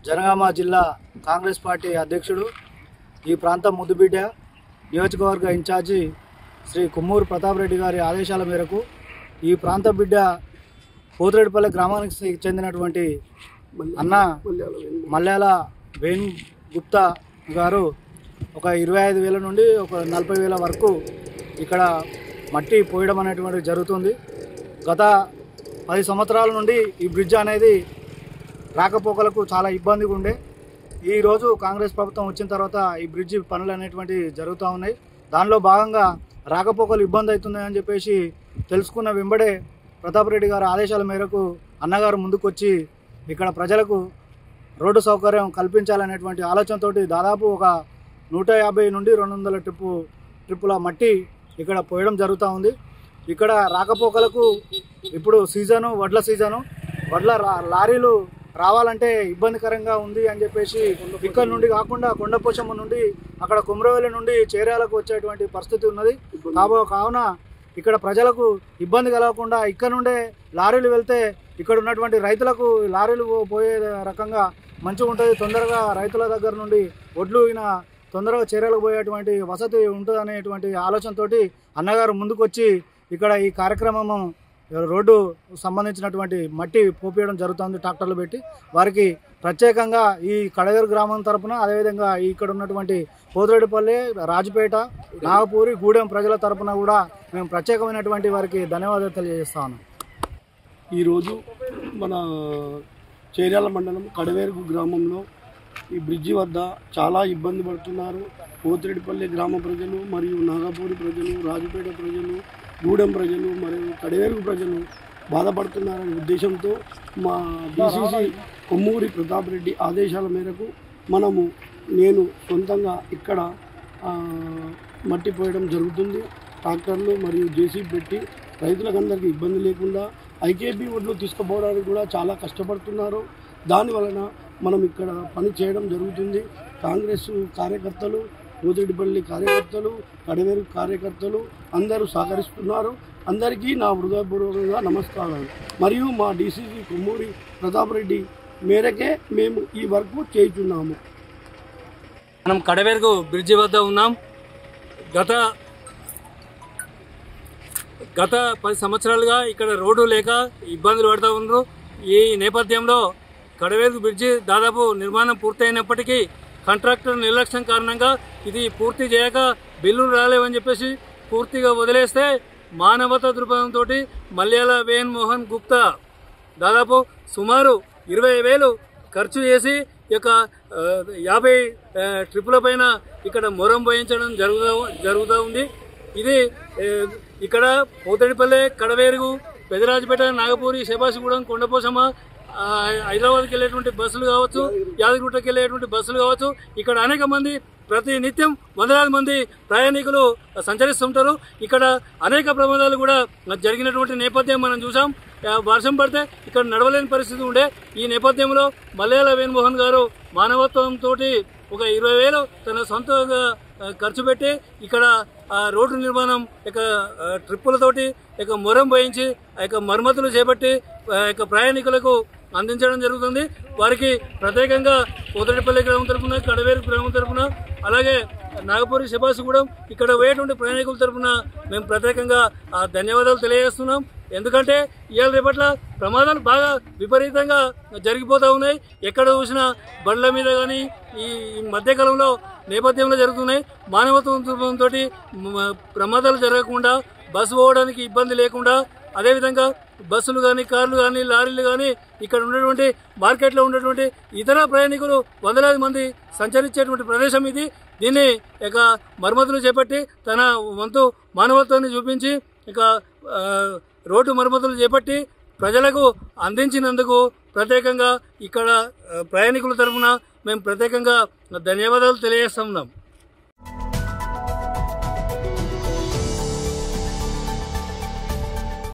జనగామ జిల్లా కాంగ్రెస్ పార్టీ అధ్యక్షుడు, ఈ ప్రాంతం ముద్దుబిడ్డ, నియోజకవర్గ ఇన్ఛార్జి శ్రీ కొమ్మూరు ప్రతాప్ రెడ్డి గారి ఆదేశాల మేరకు ఈ ప్రాంత బిడ్డ పోతిరెడ్డిపల్లి గ్రామానికి చెందినటువంటి అన్న మల్యాల వేణు గుప్తా గారు ఒక 25,000 నుండి ఒక 40,000 వరకు ఇక్కడ మట్టి పోయడం అనేటువంటిది జరుగుతుంది. గత 10 సంవత్సరాల నుండి ఈ బ్రిడ్జ్ అనేది రాకపోకలకు చాలా ఇబ్బందిగా ఉండే. ఈరోజు కాంగ్రెస్ ప్రభుత్వం వచ్చిన తర్వాత ఈ బ్రిడ్జి పనులు అనేటువంటివి జరుగుతూ ఉన్నాయి. దానిలో భాగంగా రాకపోకలు ఇబ్బంది అవుతున్నాయని చెప్పేసి తెలుసుకున్న వెంబడే ప్రతాప్ రెడ్డి గారి ఆదేశాల మేరకు అన్నగారు ముందుకొచ్చి ఇక్కడ ప్రజలకు రోడ్డు సౌకర్యం కల్పించాలనేటువంటి ఆలోచనతో దాదాపు ఒక 150 నుండి 200 ట్రిప్పుల మట్టి ఇక్కడ పోయడం జరుగుతూ ఉంది. ఇక్కడ రాకపోకలకు ఇప్పుడు సీజను, వడ్ల సీజను, వడ్ల లారీలు రావాలంటే ఇబ్బందికరంగా ఉంది అని చెప్పేసి ఇక్కడ నుండి కాకుండా కొండపోచమ్మ నుండి అక్కడ కుమ్రవెల్లి నుండి చేర్యాలకు వచ్చేటువంటి పరిస్థితి ఉన్నది. కావున ఇక్కడ ప్రజలకు ఇబ్బంది కలగకుండా ఇక్కడ నుండే లారీలు వెళ్తే ఇక్కడ ఉన్నటువంటి రైతులకు లారీలు పోయే రకంగా మంచిగా ఉంటుంది. తొందరగా రైతుల దగ్గర నుండి ఒడ్లు తొందరగా చేర్యాలకు పోయేటువంటి వసతి ఉంటుంది అనేటువంటి ఆలోచనతోటి అన్నగారు ముందుకొచ్చి ఇక్కడ ఈ కార్యక్రమము రోడ్డు సంబంధించినటువంటి మట్టి పోపేయడం జరుగుతుంది ట్రాక్టర్లు పెట్టి. వారికి ప్రత్యేకంగా ఈ కడవేరు గ్రామం తరపున, అదేవిధంగా ఇక్కడ ఉన్నటువంటి పోతిరెడ్డిపల్లి, రాజుపేట, నాగపూరి, గూడెం ప్రజల తరపున కూడా మేము ప్రత్యేకమైనటువంటి వారికి ధన్యవాదాలు తెలియజేస్తాను. ఈరోజు మన చేర్యాల మండలం కడవేరు గ్రామంలో ఈ బ్రిడ్జి వద్ద చాలా ఇబ్బంది పడుతున్నారు. పోతిరెడ్డిపల్లి గ్రామ ప్రజలు మరియు నాగపూరి ప్రజలు, రాజుపేట ప్రజలు, గూడెం ప్రజలు మరియు కడవేరు ప్రజలు బాధపడుతున్నారనే ఉద్దేశంతో మా డిసిసి కొమ్మూరి ప్రతాప్ రెడ్డి ఆదేశాల మేరకు నేను సొంతంగా ఇక్కడ మట్టి పోయడం జరుగుతుంది. ట్రాక్టర్లు మరియు జేసీబీ పెట్టి రైతులకందరికీ ఇబ్బంది లేకుండా ఐకేపీ ఒడ్లు తీసుకుపోవడానికి కూడా చాలా కష్టపడుతున్నారు. దానివలన మనం ఇక్కడ పని చేయడం జరుగుతుంది. కాంగ్రెస్ కార్యకర్తలు, పోతిరెడ్డిపల్లి కార్యకర్తలు, కడవేరు కార్యకర్తలు అందరూ సహకరిస్తున్నారు. అందరికీ నా హృదయపూర్వకంగా నమస్కారాలు. మరియు మా డిసిసి కొమ్మూరి ప్రతాప్ రెడ్డి మేరకే మేము ఈ వర్క్ చేస్తున్నాము. మనం కడవేరు బ్రిడ్జి వద్ద ఉన్నాం. గత 10 సంవత్సరాలుగా ఇక్కడ రోడ్డు లేక ఇబ్బందులు పడుతూ ఉన్నారు. ఈ నేపథ్యంలో కడవేరు బ్రిడ్జి దాదాపు నిర్మాణం పూర్తయినప్పటికీ కాంట్రాక్టర్ నిర్లక్ష్యం కారణంగా ఇది పూర్తి చేయక బిల్లులు రాలేవని చెప్పేసి పూర్తిగా వదిలేస్తే మానవతా దృక్పథంతో మల్యాల వేణ్ మోహన్ గుప్తా దాదాపు సుమారు 20,000 ఖర్చు చేసి ఇక 50 ట్రిప్పుల పైన ఇక్కడ మొరం పోయించడం జరుగుతూ ఉంది. ఇది ఇక్కడ పోతిరెడ్డిపల్లి, కడవేరు, పెదరాజపేట, నాగపూరి, శేబాసిగూడెం, కొండపోచమ్మ, హైదరాబాద్కి వెళ్ళేటువంటి బస్సులు కావచ్చు, యాదగిరిగుట్టకి వెళ్ళేటువంటి బస్సులు కావచ్చు, ఇక్కడ అనేక మంది ప్రతి నిత్యం వందలాది మంది ప్రయాణికులు సంచరిస్తుంటారు. ఇక్కడ అనేక ప్రమాదాలు కూడా జరిగినటువంటి నేపథ్యం మనం చూసాం. వర్షం పడితే ఇక్కడ నడవలేని పరిస్థితి ఉండే. ఈ నేపథ్యంలో మల్యాల వేణుమోహన్ గారు మానవత్వంతో ఒక 20,000 తన సొంతంగా ఖర్చు పెట్టి ఇక్కడ రోడ్డు నిర్మాణం ట్రిప్పులతోటి మొరం పోయించి మరమ్మతులు చేపట్టి ప్రయాణికులకు అందించడం జరుగుతుంది. వారికి ప్రత్యేకంగా పోతిరెడ్డిపల్లి గ్రామం తరఫున, కడవేరు గ్రామం తరఫున, అలాగే నాగపూరి, శేబాసిగూడెం ఇక్కడ పోయేటువంటి ప్రయాణికుల తరఫున మేము ప్రత్యేకంగా ధన్యవాదాలు తెలియజేస్తున్నాం. ఎందుకంటే ఇవాళ రేపట్ల ప్రమాదాలు బాగా విపరీతంగా జరిగిపోతూ ఉన్నాయి. ఎక్కడ చూసినా బండ్ల మీద కానీ ఈ మధ్యకాలంలో నేపథ్యంలో జరుగుతున్నాయి. మానవత్వంతో ప్రమాదాలు జరగకుండా, బస్సు పోవడానికి ఇబ్బంది లేకుండా, అదేవిధంగా బస్సులు కానీ, కార్లు కానీ, లారీలు కానీ, ఇక్కడ ఉన్నటువంటి మార్కెట్లో ఉన్నటువంటి ఇతర ప్రయాణికులు వందలాది మంది సంచరించేటువంటి ప్రదేశం ఇది. దీన్ని మరమ్మతులు చేపట్టి తన వంతు మానవత్వాన్ని చూపించి రోడ్డు మరమ్మతులు చేపట్టి ప్రజలకు అందించినందుకు ప్రత్యేకంగా ఇక్కడ ప్రయాణికుల తరఫున మేము ప్రత్యేకంగా ధన్యవాదాలు తెలియజేస్తున్నాం.